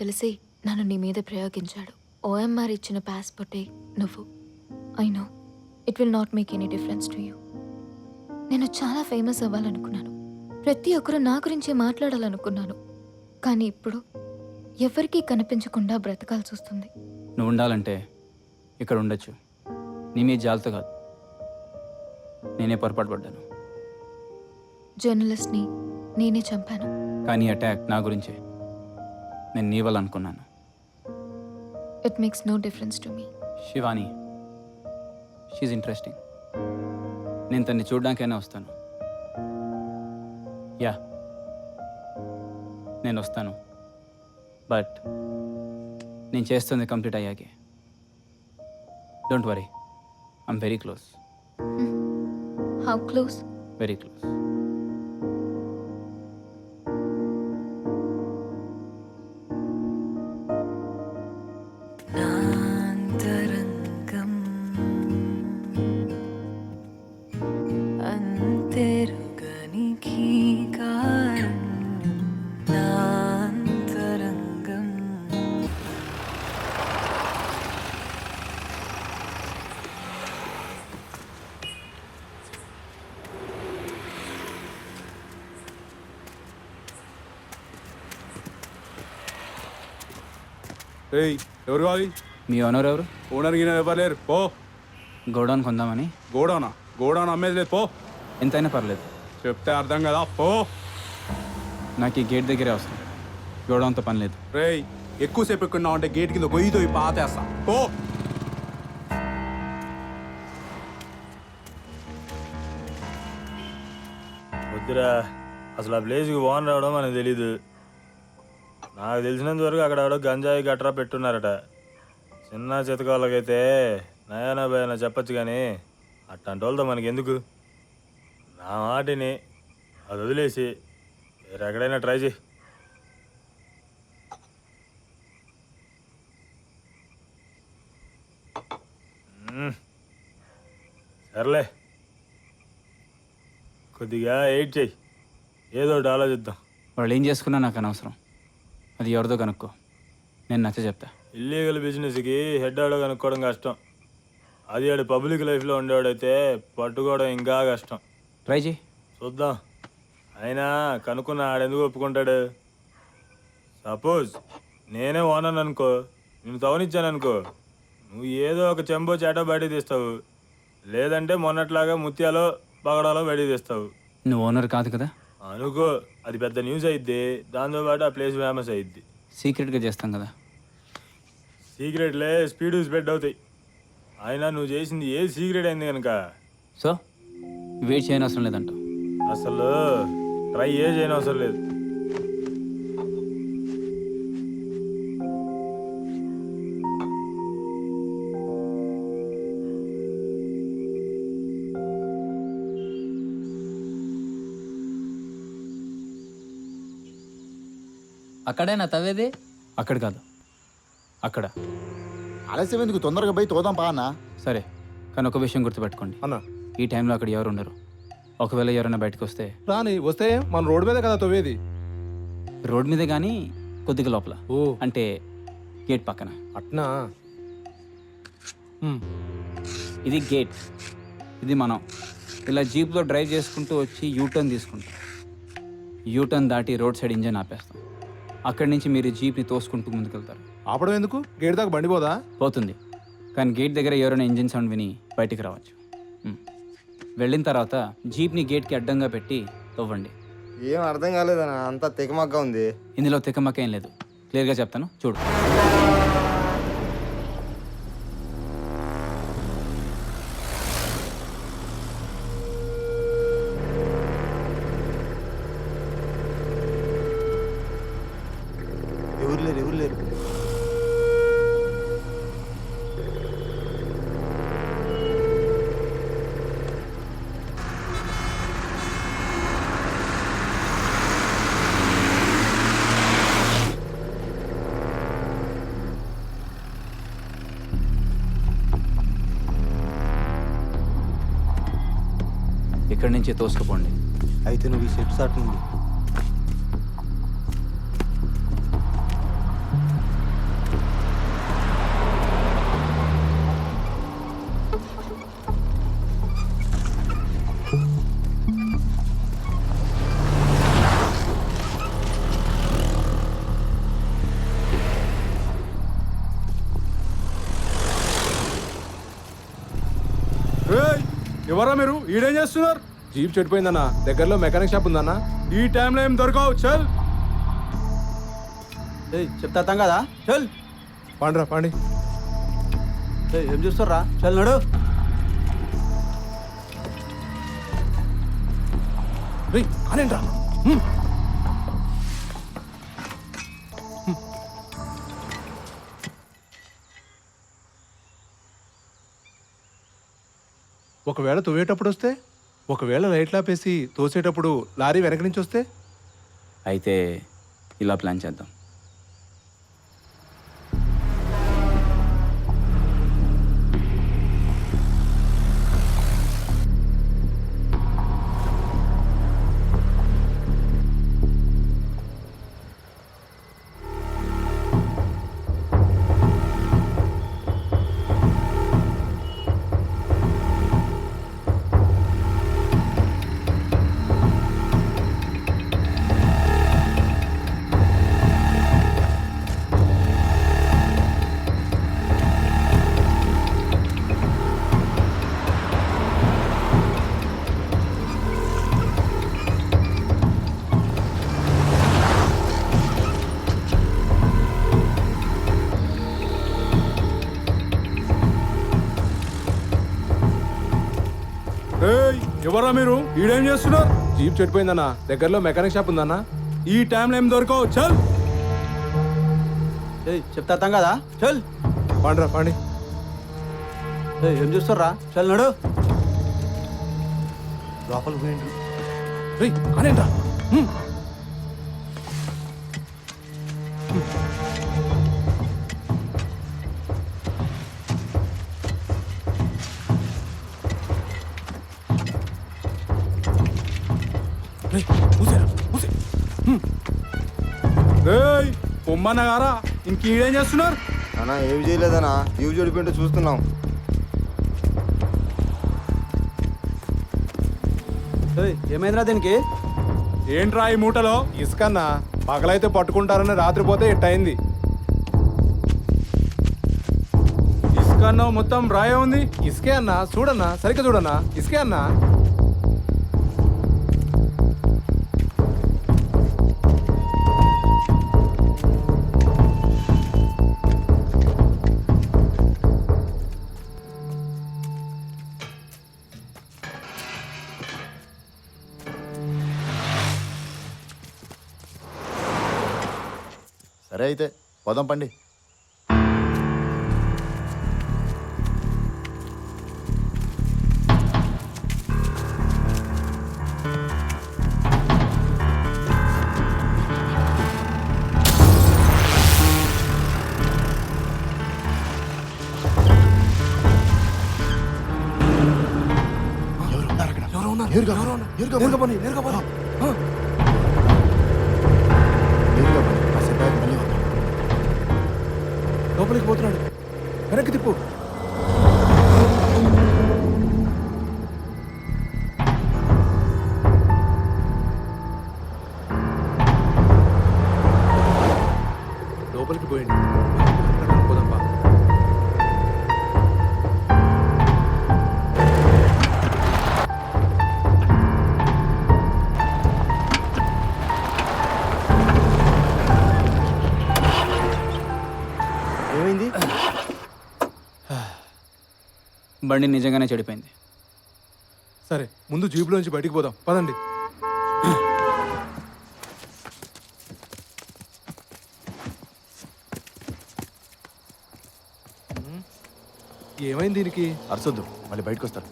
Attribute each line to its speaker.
Speaker 1: తెలిసి నన్ను నీ మీద ప్రయోగించాడు. ఓఎంఆర్ ఇచ్చిన పాస్పోర్టే నువ్వు. I know it will not make any difference to you. నేను చాలా ఫేమస్ అవ్వాలనుకున్నాను. ప్రతి ఒక్కరూ నా గురించే మాట్లాడాలనుకున్నాను. కానీ ఇప్పుడు ఎవరికీ కనిపించకుండా బ్రతకాల్సి వస్తుంది.
Speaker 2: నువ్వు ఉండాలంటే ఇక్కడ ఉండొచ్చు. నీ మీద జాలతో కాదు, నేనే పొరపాటు పడ్డాను.
Speaker 1: జర్నలిస్ట్ని నేనే చంపాను.
Speaker 2: కానీ అటాక్ నా గురించే. నేను నీ వల్ల అనుకున్నాను.
Speaker 1: It makes no difference to me.
Speaker 2: Shivani, she interesting. నేను తన్ని చూడడానికైనా వస్తాను. యా, నేను వస్తాను. బట్ నేను చేస్తుంది కంప్లీట్ అయ్యాకే. Don't worry, I'm very close.
Speaker 1: How close?
Speaker 2: Very close.
Speaker 3: నాంతరంగం అంతెరుగనికి కారణం నాంతరంగం.
Speaker 4: ఏయ్, ఎవరు కావాలి?
Speaker 2: మీ ఓనర్ ఎవరు?
Speaker 4: ఓనర్ గిన ఎవరు లేరు. పో.
Speaker 2: గోడౌన్ కొందామని.
Speaker 4: గోడౌనా? గోడౌన్ అమ్మేది లేదు. పో.
Speaker 2: ఎంతైనా పర్లేదు,
Speaker 4: చెప్తే అర్థం కదా. పో.
Speaker 2: నాకు ఈ గేట్ దగ్గరే అవసరం. గోడౌన్తో పని లేదు.
Speaker 4: రేయ్, ఎక్కువసేపు ఎక్కున్నావు అంటే గేట్ కింద గొయ్యితో పాతేస్తా. పో.
Speaker 5: వద్దురా, అసలు ఆ ప్లేస్కి ఓన్ రావడం మనకు తెలీదు. నాకు తెలిసినంత వరకు అక్కడ ఎవడో గంజాయి గట్రా పెట్టున్నారట. చిన్న చితకాళ్ళకైతే నయానా భయానా చెప్పచ్చు, కానీ అట్లాంటి వాళ్ళతో మనకి ఎందుకు? నా మాటిని అది వదిలేసి వేరే ఎక్కడైనా ట్రై చేయి. సర్లే, కొద్దిగా ఎయిట్ చెయ్యి, ఏదో ఒకటి ఆలోచిద్దాం.
Speaker 2: వాళ్ళు ఏం చేసుకున్నా నాకు అనవసరం. అది ఎవరిదో కనుక్కో, నేను నచ్చ చెప్తా.
Speaker 5: ఇల్లీగల్ బిజినెస్కి హెడ్ ఆడో కనుక్కోవడం కష్టం. అది ఆడు పబ్లిక్ లైఫ్లో ఉండేవాడైతే పట్టుకోవడం ఇంకా కష్టం.
Speaker 2: ట్రై చేయి.
Speaker 5: చూద్దాం. అయినా కనుక్కున్న ఆడెందుకు ఒప్పుకుంటాడు? సపోజ్ నేనే ఓనర్ అనుకో, నేను తవనిచ్చాను అనుకో, నువ్వు ఏదో ఒక చెంబో చేటో బయట తీస్తావు, లేదంటే మొన్నట్లాగా ముత్యాలో పగడాలో బయట తీస్తావు.
Speaker 2: నువ్వు ఓనర్ కాదు కదా.
Speaker 5: అనుకో, అది పెద్ద న్యూస్ అయిద్ది. దాంతోపాటు ఆ ప్లేస్ ఫేమస్ అయిద్ది.
Speaker 2: సీక్రెట్గా చేస్తాం కదా.
Speaker 5: సీక్రెట్లే స్పీడ్ స్ప్రెడ్ అవుతాయి. అయినా నువ్వు చేసింది ఏ సీక్రెట్ అయింది కనుక
Speaker 2: సో వెయిట్ చేయని అవసరం లేదంట.
Speaker 5: అసలు ట్రై ఏ చేయని అవసరం లేదు.
Speaker 6: అక్కడేనా తవ్వేది?
Speaker 2: అక్కడ కాదు, అక్కడ.
Speaker 7: ఆలస్యం ఎందుకు, తొందరగా పోయి తోదాం పా అన్న.
Speaker 2: సరే, కానీ ఒక విషయం గుర్తుపెట్టుకోండి
Speaker 8: అన్న.
Speaker 2: ఈ టైంలో అక్కడ ఎవరు ఉండరు. ఒకవేళ ఎవరైనా బయటకు వస్తే
Speaker 8: రాని వస్తే మన రోడ్డు మీద కదా తవ్వేది.
Speaker 2: రోడ్ మీదే, కానీ కొద్దిగా లోపల.
Speaker 8: ఓ
Speaker 2: అంటే గేట్ పక్కన.
Speaker 8: అట్నా.
Speaker 2: ఇది గేట్, ఇది మనం ఇలా జీప్లో డ్రైవ్ చేసుకుంటూ వచ్చి యూటర్న్ తీసుకుంటాం. యూటర్న్ దాటి రోడ్ సైడ్ ఇంజన్ ఆపేస్తాం. అక్కడి నుంచి మీరు జీప్ని తోసుకుంటూ ముందుకెళ్తారు.
Speaker 8: ఆపడం ఎందుకు? గేట్ దాకా బండి పోదా?
Speaker 2: పోతుంది, కానీ గేట్ దగ్గర ఎవరైనా ఇంజిన్ సౌండ్ విని బయటికి రావచ్చు. వెళ్ళిన తర్వాత జీప్ని గేట్కి అడ్డంగా పెట్టి తవ్వండి.
Speaker 7: ఏం అర్థం కాలేదన్న, అంతా తెగమగ్గా ఉంది.
Speaker 2: ఇందులో తిక్కమక్క ఏం లేదు, క్లియర్గా చెప్తాను చూడు.
Speaker 7: ఎవరు లేరు, ఎవరు లేరు.
Speaker 2: ఇక్కడి నుంచి తోసుకుపోండి.
Speaker 7: అయితే నువ్వు ఈ సెట్ సాట్ నుండి
Speaker 4: ఎవరా మీరు ఈడేం చేస్తున్నారు?
Speaker 8: జీప్ చెడిపోయిందన్నా, దగ్గరలో మెకానిక్ షాప్ ఉందన్నా.
Speaker 4: ఈ టైంలో ఏం దొరకవు, చల్.
Speaker 9: చెప్తా అర్థం కదా, చల్.
Speaker 8: పండ్రా పండి.
Speaker 9: ఏం చూస్తారా, చల్ నడు.
Speaker 8: అనేంట్రా. ఒకవేళ తవ్వేటప్పుడు వస్తే, ఒకవేళ లైట్లు ఆపేసి తోసేటప్పుడు లారీ వెనక నుంచి వస్తే,
Speaker 2: అయితే ఇలా ప్లాన్ చేద్దాం.
Speaker 4: ఎవరా మీరు ఈడేం చేస్తున్నారు?
Speaker 8: జీప్ చెడిపోయిందన్నా, దగ్గరలో మెకానిక్ షాప్ ఉందన్నా.
Speaker 4: ఈ టైంలో ఏం దొరకవు, చల్.
Speaker 9: చెప్తా అర్థం కదా, చల్.
Speaker 8: పండ్రా పండి.
Speaker 9: ఏం చూస్తారా, చల్ నడు.
Speaker 7: లోపలికి పోయిండు.
Speaker 8: అనేంట్రా.
Speaker 4: పొమ్మన్న గారా, ఇంకీడేం చేస్తున్నారు?
Speaker 7: అన్నా ఏమి చేయలేదన్నా, ఇవి చెడిపోయింటో చూస్తున్నాం.
Speaker 9: ఏమైందిరా దీనికి?
Speaker 4: ఏంట్రా ఈ మూటలో?
Speaker 8: ఇసుకన్నా, పగలైతే పట్టుకుంటారని రాత్రి పోతే ఇట్టయింది.
Speaker 4: ఇసుకన్నా మొత్తం రాయే ఉంది.
Speaker 8: ఇసుకే అన్నా, చూడన్నా, సరిగ్గా చూడన్నా, ఇసుకే అన్నా.
Speaker 7: సరే అయితే పోదాం పండి.
Speaker 8: లోపలికి పోతున్నాడు, వెనక్కి తిప్పు. లోపలికి పోయింది. పోదాంపా.
Speaker 7: ఏమైంది?
Speaker 2: బండి నిజంగానే చెడిపోయింది.
Speaker 8: సరే, ముందు జీపులోంచి బయటికి పోదాం, పదండి. ఏమైంది దీనికి?
Speaker 7: అరసొద్దు, మళ్ళీ బయటకు వస్తారు.